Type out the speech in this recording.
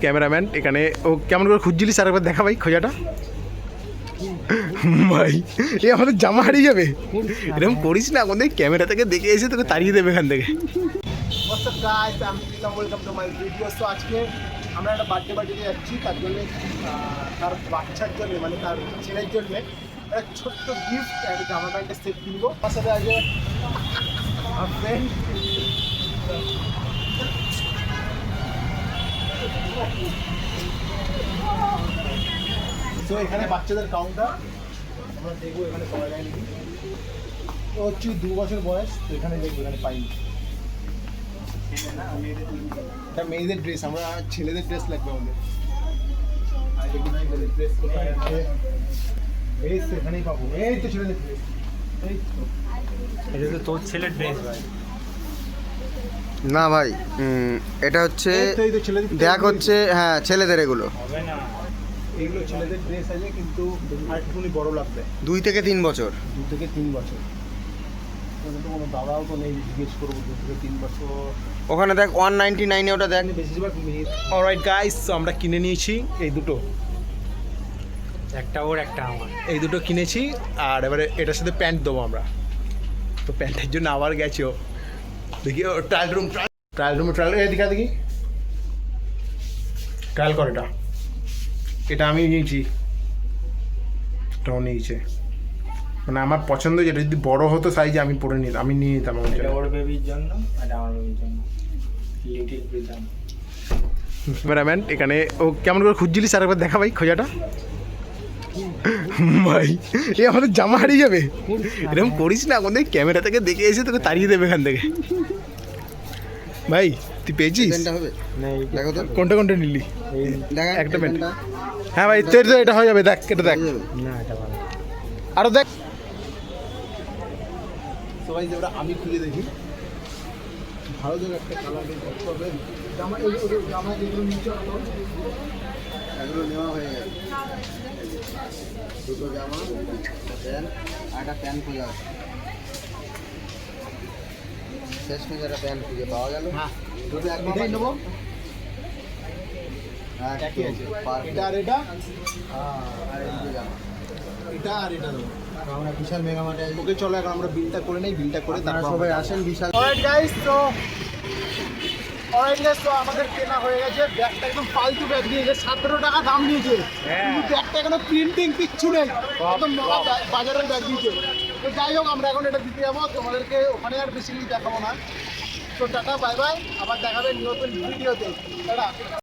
Cameraman এখানে ও কেমন করে খুঁজছিলিস আর একবার দেখা ভাই খোঁজাটা ভাই এ আমাদের জামা হারিয়ে যাবে এরকম করিস না আমাদের ক্যামেরা থেকে দেখে এসে তোকে তাড়িয়ে দেবে এখান থেকে। আজকে আমরা একটা বার্থডে পার্টিতে যাচ্ছি, তার জন্যে তার বাচ্চার জন্য মানে তার ছেলের জন্য একটা ছোট্ট গিফট একটা জামা প্যান্টের সেট কিনবো। তার সাথে আগে আমার ফ্রেন্ড তো এখানে বাচ্চাদের কাউন্টার আমরা দেখবো এখানে পাওয়া যায় নাকি। ও হচ্ছে 2 বছর বয়স, তো এখানে দেখবো এখানে পাইনি। এটা মেয়েদের ড্রেস, আমরা ছেলেদের ড্রেস লাগবে আমাদের। ড্রেস কোথায় আছে? এই তো এখানেই পাবো, এই তো ছেলেদের ড্রেস। এই তো এটা তো তোর ছেলের ড্রেস ভাই। না ভাই, এটা হচ্ছে এই তো ছেলেদের দেখ হচ্ছে, হ্যাঁ ছেলেদের এগুলো হবে না, এগুলো ছেলেদের ড্রেস আছে কিন্তু আরেকটুখানি বড় লাগবে। 2 থেকে 3 বছর। 2 থেকে 3 বছর। কোনো দাদাও তো নেই, জিজ্ঞেস করবো 2 থেকে 3 বছর। ওখানে দেখ 199 ওটা দেখ। বেশিরভাগ অলরাইট গাইস, তো আমরা কিনে নিয়েছি এই দুটো, একটা ওর একটা আমার। এই দুটো কিনেছি। আর এবারে এটার সাথে প্যান্ট দেবো আমরা, তো প্যান্টের জন্য আবার গেছে ও। দেখি ও ট্রায়াল রুম এদিকে দেখি ট্রায়াল কর। এটা আমি নিয়েছি, এটাও নিয়েছে, মানে আমার পছন্দ যেটা যদি বড় হতো সাইজে আমি পরে নিতাম, আমি নিয়ে নিতাম। এটা ওর বেবির জন্য আর আমার বেবির জন্য লিটল প্রিজম। ক্যামেরাম্যান এখানে ও কেমন করে খুঁজছিলিস আর একবার দেখা ভাই খোঁজাটা ভাই এ আমাদের জামা হারিয়ে যাবে এরকম করিস না আমাদের ক্যামেরা থেকে দেখে এসে তোকে তাড়িয়ে দেবে এখান থেকে। ভাই তুই পেয়েছিস? পেনটা হবে? দেখো তো কোনটা নিলি? দেখা একটা পেন। হ্যাঁ ভাই তোর তো এটা হয়ে যাবে, দেখ এটা দেখ না এটা ভালো। আরো দেখ। সবাই যেটা আমি খুলে দেখি, ভালো জায়গা একটা কালার বের করতে হবে। জামা জামা যেগুলো নিচে এগুলো নেওয়া হয়ে গেছে। দুটো জামা, প্যান্ট আর একটা প্যান্ট খোঁজা আছে। শেষ মেয়ে একটা প্যান্ট খুঁজে পাওয়া গেল। হ্যাঁ দুটো এক এটাই নেবো। হ্যাঁ একই আছে, এটা আর এটা, আর এই দুটো জামা, এটা আর এটা দেবো। আমরা বিশাল মেগা মার্টে আছি। ওকে চলো এখন আমরা বিলটা করে নেই, বিলটা করে আপনারা তারপর সবাই আসেন বিশাল। অলরাইট গাইস, তো আমাদের কেনা হয়ে গেছে। ব্যাগটা একদম ফালতু ব্যাগ দিয়েছে, 17 টাকা দাম দিয়েছে, কিন্তু ব্যাগটা এখনো প্রিন্টিং কিচ্ছু নেই, একদম বাজারের ব্যাগ দিয়েছে। তো যাই হোক, আমরা এখন এটা দিতে যাবো, তোমাদেরকে ওখানে আর বেশি দেখাবো না। তো টাটা বাই বাই, আবার দেখাবে নতুন ভিডিওতে। টাটা।